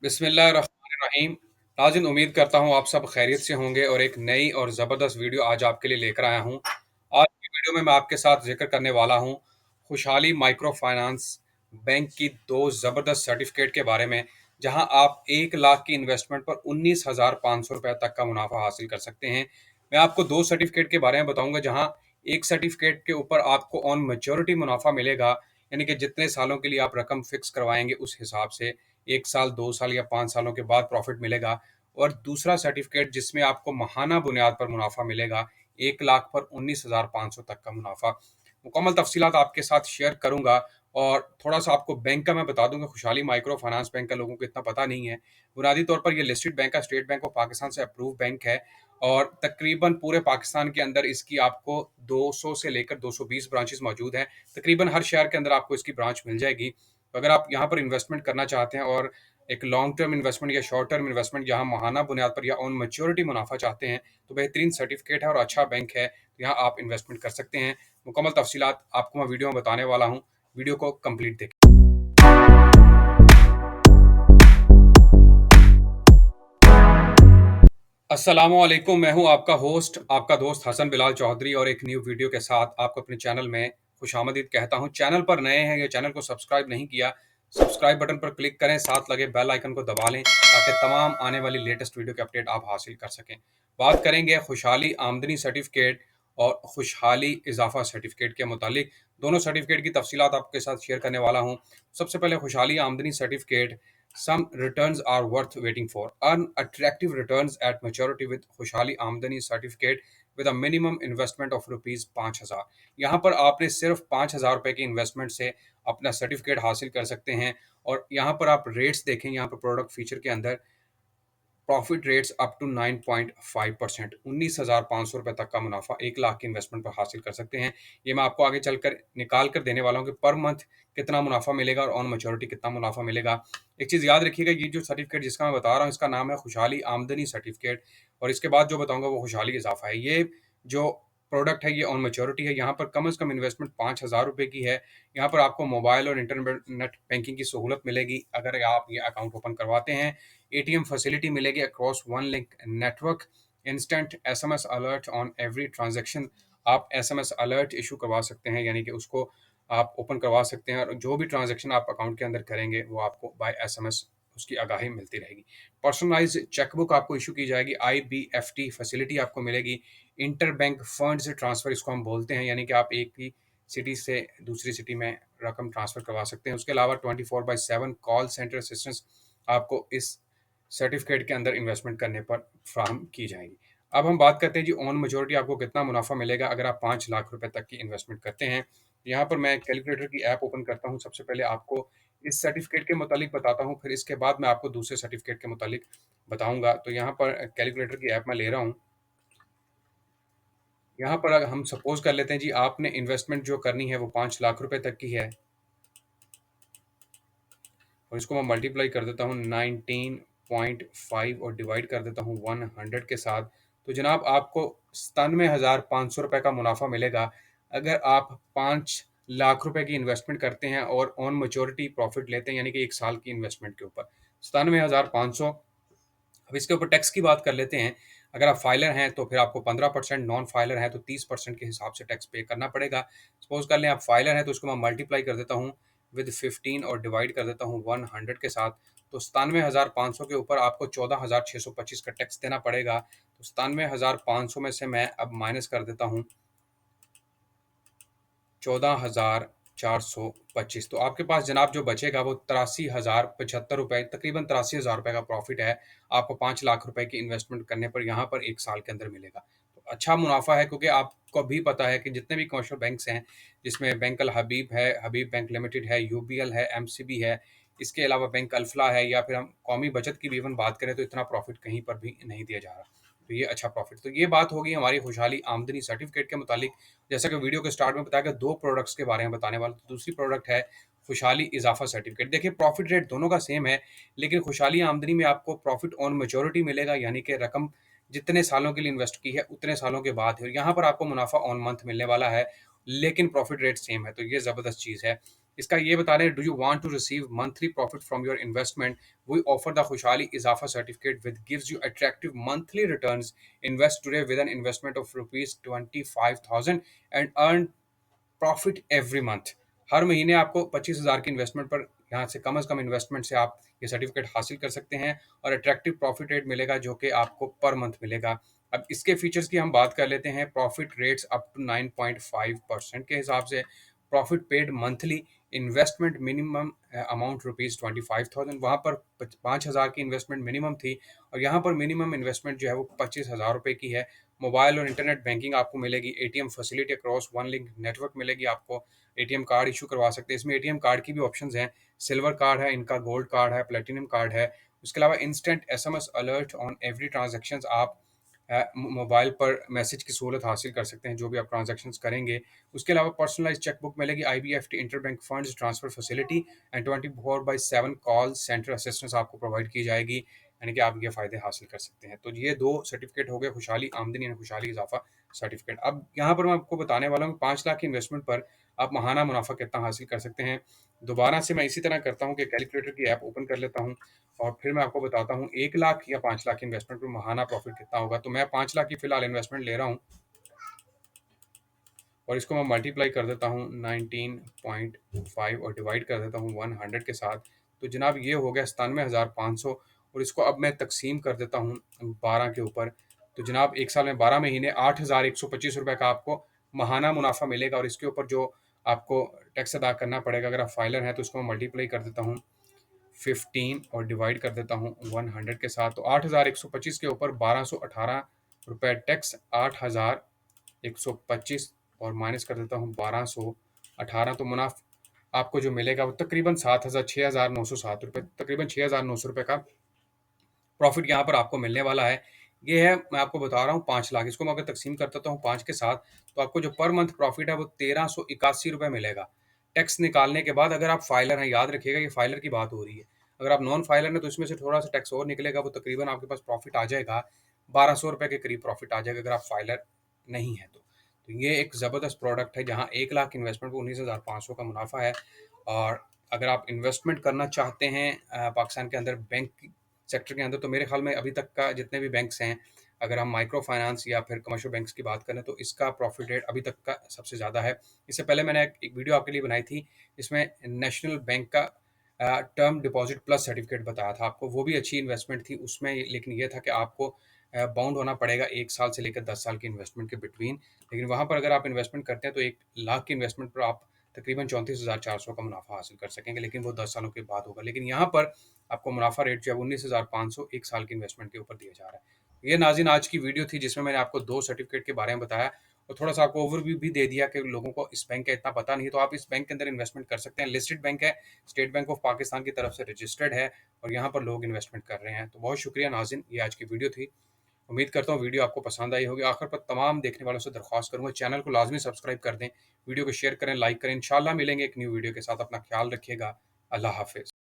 बिस्मिल्लाहिर्रहमानिर्रहीम। नाज़रीन, उम्मीद करता हूँ आप सब खैरियत से होंगे और एक नई और ज़बरदस्त वीडियो आज आपके लिए लेकर आया हूँ। आज की वीडियो में मैं आपके साथ ज़िक्र करने वाला हूँ खुशहाली माइक्रो फाइनेंस बैंक की 2 ज़बरदस्त सर्टिफ़िकेट के बारे में, जहाँ आप 1 लाख की इन्वेस्टमेंट पर ₹19,500 तक का मुनाफ़ा हासिल कर सकते हैं। मैं आपको 2 सर्टिफ़िकेट के बारे में बताऊँगा, जहाँ एक सर्टिफ़िकेट के ऊपर आपको ऑन मैच्योरिटी मुनाफ़ा मिलेगा, यानी कि जितने सालों के लिए आप रकम फ़िक्स करवाएँगे उस हिसाब से 1 साल, 2 साल या 5 सालों के बाद प्रॉफ़िट मिलेगा। और दूसरा सर्टिफ़िकेट जिसमें आपको माहाना बुनियाद पर मुनाफ़ा मिलेगा, 1 लाख पर 19,500 तक का मुनाफ़ा। मुकम्मल तफ़सीलात आपके साथ शेयर करूँगा और थोड़ा-सा आपको बैंक का मैं बता दूँगा, खुशहाली माइक्रो फाइनेंस बैंक का लोगों को इतना पता नहीं है। बुनियादी तौर पर ये लिस्टेड बैंक है, स्टेट बैंक ऑफ पाकिस्तान से अप्रूव बैंक है और तकरीबन पूरे पाकिस्तान के अंदर इसकी आपको 200 से लेकर 220 ब्रांचेज़ मौजूद हैं। तकरीबन हर शहर के अंदर आपको इसकी ब्रांच मिल जाएगी। तो अगर आप यहाँ पर इन्वेस्टमेंट करना चाहते हैं और एक लॉन्ग टर्म इन्वेस्टमेंट या शॉर्ट टर्म इन्वेस्टमेंट जहाँ माहाना बुनियाद पर या ऑन मैच्योरिटी मुनाफा चाहते हैं, तो बेहतरीन सर्टिफिकेट है और अच्छा बैंक है, तो यहाँ आप इन्वेस्टमेंट कर सकते हैं। मुकम्मल तफसीलात आपको मैं वीडियो में बताने वाला हूँ। वीडियो को कंप्लीट देखें। अस्सलामुअलैकुम, मैं हूँ आपका होस्ट, आपका दोस्त हसन बिलाल चौधरी और एक न्यू वीडियो के साथ आपको अपने चैनल में खुशामदीद कहता हूँ। चैनल पर नए हैं या चैनल को सब्सक्राइब नहीं किया, सब्सक्राइब बटन पर क्लिक करें, साथ लगे बेल आइकन को दबा लें ताकि तमाम आने वाली लेटेस्ट वीडियो के अपडेट आप हासिल कर सकें। बात करेंगे खुशहाली आमदनी सर्टिफिकेट और खुशहाली इजाफा सर्टिफिकेट के मुतालिक। दोनों सर्टिफिकेट की तफसीलात आपके साथ शेयर करने वाला हूँ। सबसे पहले खुशहाली आमदनी certificate. Some returns are worth waiting for. Earn attractive returns at maturity with खुशहाली आमदनी certificate with a minimum investment of ₹5,000। यहाँ पर आपने सिर्फ ₹5,000 की इन्वेस्टमेंट से अपना सर्टिफिकेट हासिल कर सकते हैं। और यहाँ पर आप रेट्स देखें, यहाँ पर प्रोडक्ट फीचर के अंदर प्रॉफिट रेट्स अप टू 9.5%, ₹19,500 तक का मुनाफा 1 लाख की इन्वेस्टमेंट पर हासिल कर सकते हैं। ये मैं आपको आगे चलकर निकाल कर देने वाला हूँ कि पर मंथ कितना मुनाफा मिलेगा और ऑन मैच्योरिटी कितना मुनाफा मिलेगा। एक चीज़ याद रखिएगा, ये जो सर्टिफिकेट जिसका मैं बता रहा हूँ, इसका नाम है खुशहाली आमदनी सर्टिफिकेट और इसके बाद जो बताऊंगा वो खुशहाली इजाफा है। ये जो प्रोडक्ट है ये ऑन मैच्योरिटी है। यहाँ पर कम से कम इन्वेस्टमेंट ₹5,000 की है। यहाँ पर आपको मोबाइल और इंटरनेट बैंकिंग की सहूलत मिलेगी अगर आप ये अकाउंट ओपन करवाते हैं। एटीएम फैसिलिटी मिलेगी across one link network. Instant SMS alert on every transaction. आप एसएमएस अलर्ट इशू करवा सकते हैं, यानी कि उसको आप ओपन करवा सकते हैं और जो भी ट्रांजैक्शन आप अकाउंट के अंदर करेंगे वो आपको बाय एसएमएस उसकी आगाही मिलती रहेगी। पर्सनलाइज चेकबुक आपको इशू की जाएगी। आईबीएफटी फैसिलिटी आपको मिलेगी। इंटर बैंक फंड ट्रांसफर इसको हम बोलते हैं, यानी कि आप एक ही सिटी से दूसरी सिटी में रकम ट्रांसफर करवा सकते हैं। उसके अलावा 24/7 कॉल सेंटर असिस्टेंस आपको इस सर्टिफिकेट के अंदर इन्वेस्टमेंट करने पर फ्राहम की जाएगी। अब हम बात करते हैं जी ऑन मेजोरिटी आपको कितना मुनाफा मिलेगा अगर आप 5 लाख रुपए तक की इन्वेस्टमेंट करते हैं। यहाँ पर मैं कैलकुलेटर की ऐप ओपन करता हूँ। सबसे पहले आपको इस सर्टिफिकेट के मुतालिक बताता हूँ, फिर इसके बाद मैं आपको दूसरे सर्टिफिकेट के मुतालिक बताऊंगा। तो यहाँ पर कैलकुलेटर की ऐप मैं ले रहा हूँ। यहाँ पर अगर हम सपोज कर लेते हैं जी आपने इन्वेस्टमेंट जो करनी है वो 5 लाख रुपए तक की है और इसको मैं मल्टीप्लाई कर देता हूँ 19.5 और डिवाइड कर देता हूँ 100 के साथ। तो जनाब आपको 97,500 रुपये का मुनाफा मिलेगा अगर आप 5 लाख रुपए की इन्वेस्टमेंट करते हैं और ऑन मेच्योरिटी प्रॉफिट लेते हैं, यानी कि 1 साल की इन्वेस्टमेंट के ऊपर 97,500। अब इसके ऊपर टैक्स की बात कर लेते हैं। अगर आप फाइलर हैं तो फिर आपको 15%, नॉन फाइलर हैं तो 30% के हिसाब से टैक्स पे करना पड़ेगा। सपोज कर लें आप फाइलर हैं तो उसको मैं मल्टीप्लाई कर देता हूँ विद 15 और डिवाइड कर देता हूँ 100 के साथ। तो 97,500 के ऊपर आपको 14,625 का टैक्स देना पड़ेगा। तो 97,500 में से मैं अब माइनस कर देता हूँ 14,425। तो आपके पास जनाब जो बचेगा वो 83,075 रुपये, तकरीबन 83,000 रुपये का प्रॉफिट है आपको 5 लाख रुपए की इन्वेस्टमेंट करने पर यहाँ पर 1 साल के अंदर मिलेगा। तो अच्छा मुनाफा है, क्योंकि आपको भी पता है कि जितने भी कमर्शियल बैंक्स हैं, जिसमें बैंक अल हबीब है, हबीब बैंक लिमिटेड है, यूबीएल है, एमसीबी है, इसके अलावा बैंक अल्फला है, या फिर हम कौमी बचत की भी इवन बात करें तो इतना प्रॉफिट कहीं पर भी नहीं दिया जा रहा। तो ये अच्छा प्रॉफिट। तो ये बात होगी हमारी खुशहाली आमदनी सर्टिफिकेट के मुतालिक। जैसा कि वीडियो के स्टार्ट में बताया गया, 2 प्रोडक्ट्स के बारे में बताने वाला। तो दूसरी प्रोडक्ट है खुशहाली इजाफा सर्टिफिकेट। देखिए प्रॉफिट रेट दोनों का सेम है, लेकिन खुशहाली आमदनी में आपको प्रॉफिट ऑन मैच्योरिटी मिलेगा, यानी कि रकम जितने सालों के लिए इन्वेस्ट की है उतने सालों के बाद है। यहाँ पर आपको मुनाफा ऑन मंथ मिलने वाला है, लेकिन प्रॉफिट रेट सेम है, तो ये ज़बरदस्त चीज़ है। इसका ये बता रहे हैं, do you want to receive monthly profit from your investment, we offer the Khushhali Izafa certificate with gives you attractive monthly returns, invest today with an investment of ₹25,000 and earn profit every month. हर महीने आपको 25,000 की investment पर, यहाँ से कम investment से आप ये सर्टिफिकेट हासिल कर सकते हैं और अट्रैक्टिव प्रॉफिट रेट मिलेगा जो कि आपको पर मंथ मिलेगा। अब इसके फीचर्स की हम बात कर लेते हैं। प्रॉफिट रेट्स अप टू 9.5% के हिसाब से, profit paid monthly, investment minimum amount ₹25,000, वहाँ पर 5,000 की इन्वेस्टमेंट मिनिमम थी और यहाँ पर मिनिमम इन्वेस्टमेंट जो है वो 25,000 रुपये की है। मोबाइल और इंटरनेट बैंकिंग आपको मिलेगी, ATM facility across one link network मिलेगी आपको, एटीएम कार्ड इशू करवा सकते हैं। इसमें एटीएम कार्ड की भी ऑप्शंस हैं, सिल्वर कार्ड है, इनका गोल्ड कार्ड है, प्लेटिनम कार्ड है। उसके अलावा instant SMS alert on every transactions, आप मोबाइल पर मैसेज की सहूलत हासिल कर सकते हैं जो भी आप ट्रांजैक्शंस करेंगे। उसके अलावा पर्सनलाइज्ड चेकबुक मिलेगी, IBFT interbank funds transfer facility and 24/7 call centre assistance आपको प्रोवाइड की जाएगी, यानी कि आप ये फ़ायदे हासिल कर सकते हैं। तो ये 2 सर्टिफिकेट हो गए, खुशहाली आमदनी यानी खुशहाली इजाफा सर्टिफिकेट। अब यहाँ पर मैं आपको बताने वाला हूँ 5 लाख की इन्वेस्टमेंट पर आप माहाना मुनाफा कितना हासिल कर सकते हैं। दोबारा से मैं इसी तरह करता हूँ कि कैलकुलेटर की ऐप ओपन कर लेता हूँ और फिर मैं आपको बताता हूँ 1 लाख या 5 लाख की इन्वेस्टमेंट पर माहाना प्रॉफिट कितना होगा। तो मैं 5 लाख की फिलहाल इन्वेस्टमेंट ले रहा हूँ और इसको मैं मल्टीप्लाई कर देता हूँ 19.5 और डिवाइड कर देता हूँ 100 के साथ। तो जनाब ये हो गया 97,500 और इसको अब मैं तकसीम कर देता हूँ 12 के ऊपर। तो जनाब 1 साल में 12 महीने 8,125 रुपये का आपको माहाना मुनाफा मिलेगा और इसके ऊपर जो आपको टैक्स अदा करना पड़ेगा, अगर आप फाइलर हैं तो इसको मैं मल्टीप्लाई कर देता हूँ 15 और डिवाइड कर देता हूँ 100 के साथ। तो 8,125 के ऊपर 1,218 रुपये टैक्स, 8,125 और माइनस कर देता हूँ 1,218, तो मुनाफा आपको जो मिलेगा वो तकरीबन 6,907 रुपये, तकरीबन 6,900 रुपये का प्रॉफिट यहाँ पर आपको मिलने वाला है। ये है, मैं आपको बता रहा हूँ 5 लाख, इसको मैं अगर तकसीम कर देता हूँ 5 के साथ तो आपको जो पर मंथ प्रॉफिट है वो 1,381 रुपये मिलेगा टैक्स निकालने के बाद। अगर आप फाइलर हैं, याद रखिएगा ये फाइलर की बात हो रही है। अगर आप नॉन फाइलर हैं तो इसमें से थोड़ा सा टैक्स और निकलेगा, वो तकरीबन आपके पास प्रॉफिट आ जाएगा 1,200 रुपये के करीब प्रॉफिट आ जाएगा अगर आप फाइलर नहीं है तो ये एक ज़बरदस्त प्रोडक्ट है जहाँ 1 लाख इन्वेस्टमेंट पर 19,500 का मुनाफा है। और अगर आप इन्वेस्टमेंट करना चाहते हैं पाकिस्तान के अंदर बैंक सेक्टर के अंदर, तो मेरे ख्याल में अभी तक का जितने भी बैंक्स हैं, अगर हम माइक्रो फाइनेंस या फिर कमर्शियल बैंक्स की बात करें तो इसका प्रॉफिट रेट अभी तक का सबसे ज़्यादा है। इससे पहले मैंने एक वीडियो आपके लिए बनाई थी, इसमें नेशनल बैंक का टर्म डिपॉजिट प्लस सर्टिफिकेट बताया था आपको, वो भी अच्छी इन्वेस्टमेंट थी उसमें, लेकिन ये था कि आपको बाउंड होना पड़ेगा 1 साल से लेकर 10 साल की इन्वेस्टमेंट के बिटवीन। लेकिन वहाँ पर अगर आप इन्वेस्टमेंट करते हैं तो 1 लाख की इन्वेस्टमेंट पर आप तकरीबन 34,400 का मुनाफा हासिल कर सकेंगे, लेकिन वो 10 सालों के बाद होगा। लेकिन यहाँ पर आपको मुनाफा रेट जो है 19,500 1 साल की इन्वेस्टमेंट के ऊपर दिया जा रहा है। ये नाज़रीन आज की वीडियो थी जिसमें मैंने आपको 2 सर्टिफिकेट के बारे में बताया और थोड़ा सा आपको ओवरव्यू भी दे दिया कि लोगों को इस बैंक का इतना पता नहीं है, तो आप इस बैंक के अंदर इन्वेस्टमेंट कर सकते हैं। लिस्टेड बैंक है, स्टेट बैंक ऑफ पाकिस्तान की तरफ से रजिस्टर्ड है और यहाँ पर लोग इन्वेस्टमेंट कर रहे हैं। तो बहुत शुक्रिया नाज़रीन, ये आज की वीडियो थी। उम्मीद करता हूँ वीडियो आपको पसंद आई होगी। आखिर पर तमाम देखने वालों से दरख्वास्त करूँगा चैनल को लाजमी सब्सक्राइब कर दें, वीडियो को शेयर करें, लाइक करें। इंशाल्लाह मिलेंगे एक न्यू वीडियो के साथ। अपना ख्याल रखिएगा। अल्लाह हाफिज़।